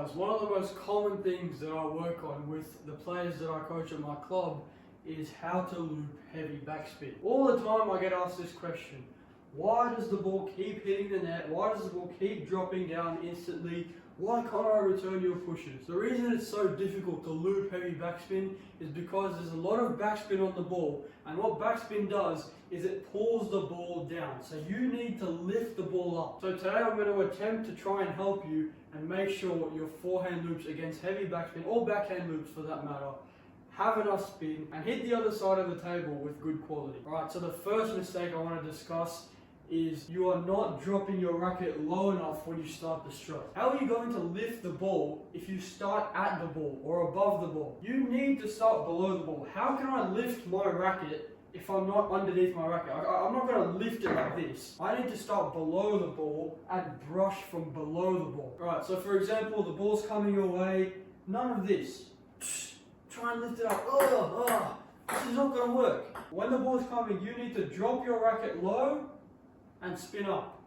guys, one of the most common things that I work on with the players that I coach at my club is how to loop heavy backspin. All the time I get asked this question: why does the ball keep hitting the net? Why does the ball keep dropping down instantly? Why can't I return your pushes? The reason it's so difficult to loop heavy backspin is because there's a lot of backspin on the ball, and what backspin does is it pulls the ball down. So you need to lift the ball up. So today I'm going to attempt to try and help you and make sure your forehand loops against heavy backspin, or backhand loops for that matter, have enough spin and hit the other side of the table with good quality. Alright, so the first mistake I want to discuss is you are not dropping your racket low enough when you start the stroke. How are you going to lift the ball if you start at the ball or above the ball? You need to start below the ball. How can I lift my racket if I'm not underneath my racket? I'm not going to lift it like this. I need to start below the ball and brush from below the ball. Alright, so for example, the ball's coming your way, none of this. Try and lift it up. This is not going to work. When the ball's coming, you need to drop your racket low and spin up.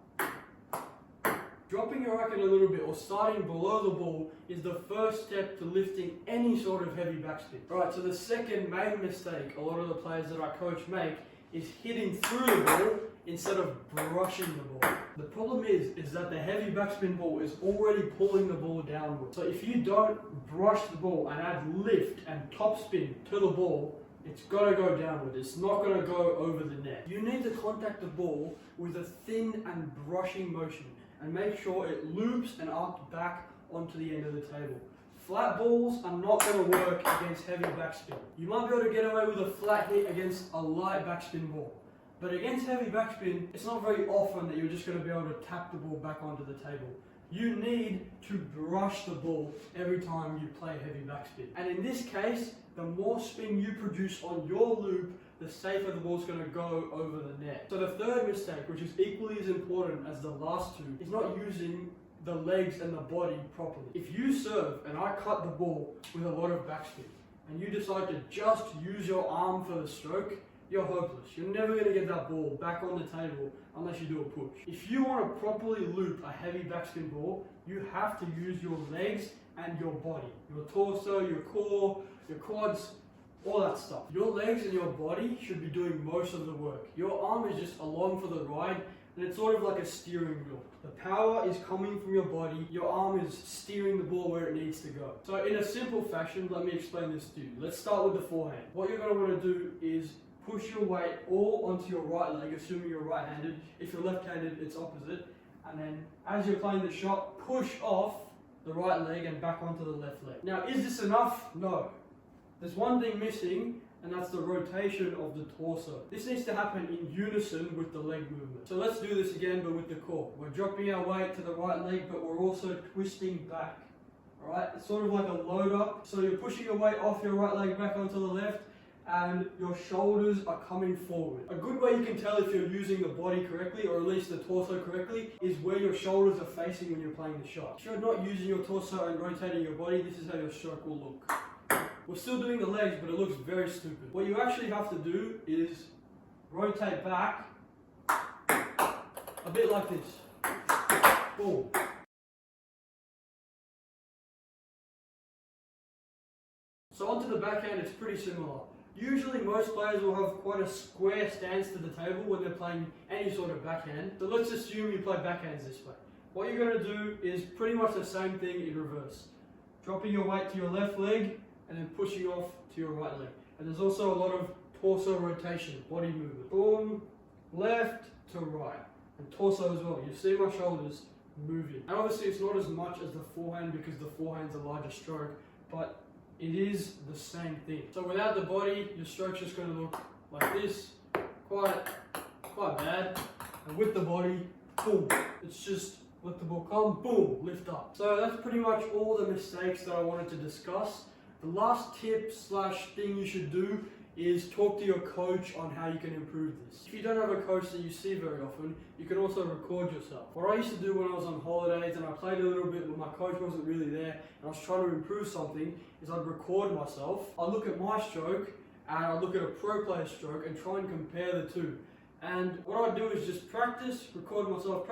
Dropping your racket a little bit or starting below the ball is the first step to lifting any sort of heavy backspin. Alright, so the second main mistake a lot of the players that I coach make is hitting through the ball instead of brushing the ball. The problem is that the heavy backspin ball is already pulling the ball downward. So if you don't brush the ball and add lift and topspin to the ball, it's got to go downward. It's not going to go over the net. You need to contact the ball with a thin and brushing motion and make sure it loops and arcs back onto the end of the table. Flat balls are not going to work against heavy backspin. You might be able to get away with a flat hit against a light backspin ball, but against heavy backspin, it's not very often that you're just going to be able to tap the ball back onto the table. You need to brush the ball every time you play heavy backspin. And in this case, the more spin you produce on your loop, the safer the ball's going to go over the net. So the third mistake, which is equally as important as the last two, is not using the legs and the body properly. If you serve and I cut the ball with a lot of backspin, and you decide to just use your arm for the stroke, you're hopeless. You're never going to get that ball back on the table unless you do a push. If you want to properly loop a heavy backspin ball, you have to use your legs and your body. Your torso, your core, your quads, all that stuff. Your legs and your body should be doing most of the work. Your arm is just along for the ride, and it's sort of like a steering wheel. The power is coming from your body, your arm is steering the ball where it needs to go. So in a simple fashion, let me explain this to you. Let's start with the forehand. What you're going to want to do is push your weight all onto your right leg, assuming you're right-handed. If you're left-handed, it's opposite. And then as you're playing the shot, push off the right leg and back onto the left leg. Now, is this enough? No. There's one thing missing, and that's the rotation of the torso. This needs to happen in unison with the leg movement. So let's do this again, but with the core. We're dropping our weight to the right leg, but we're also twisting back. Alright, it's sort of like a load up. So you're pushing your weight off your right leg back onto the left, and your shoulders are coming forward. A good way you can tell if you're using the body correctly, or at least the torso correctly, is where your shoulders are facing when you're playing the shot. If you're not using your torso and rotating your body, this is how your stroke will look. We're still doing the legs, but it looks very stupid. What you actually have to do is rotate back a bit like this. Boom. So onto the backhand, it's pretty similar. Usually most players will have quite a square stance to the table when they're playing any sort of backhand. So let's assume you play backhands this way. What you're going to do is pretty much the same thing in reverse. Dropping your weight to your left leg and then pushing off to your right leg. And there's also a lot of torso rotation, body movement. Boom, left to right. And torso as well. You see my shoulders moving. And obviously it's not as much as the forehand because the forehand's a larger stroke, but it is the same thing. So without the body, your stroke's just going to look like this, quite bad. And with the body, boom, it's just let the ball come, boom, lift up. So that's pretty much all the mistakes that I wanted to discuss. The last tip / thing you should do is talk to your coach on how you can improve this. If you don't have a coach that you see very often, you can also record yourself. What I used to do when I was on holidays and I played a little bit but my coach wasn't really there and I was trying to improve something, is I'd record myself. I'd look at my stroke and I'd look at a pro player's stroke and try and compare the two. And what I'd do is just practice, record myself,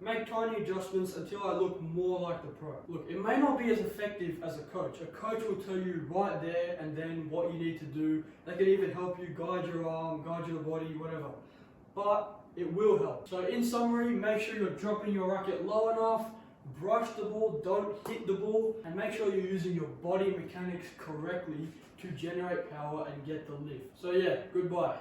make tiny adjustments until I look more like the pro. Look, it may not be as effective as a coach. A coach will tell you right there and then what you need to do. They can even help you guide your arm, guide your body, whatever. But it will help. So in summary, make sure you're dropping your racket low enough, brush the ball, don't hit the ball, and make sure you're using your body mechanics correctly to generate power and get the lift. So yeah, goodbye.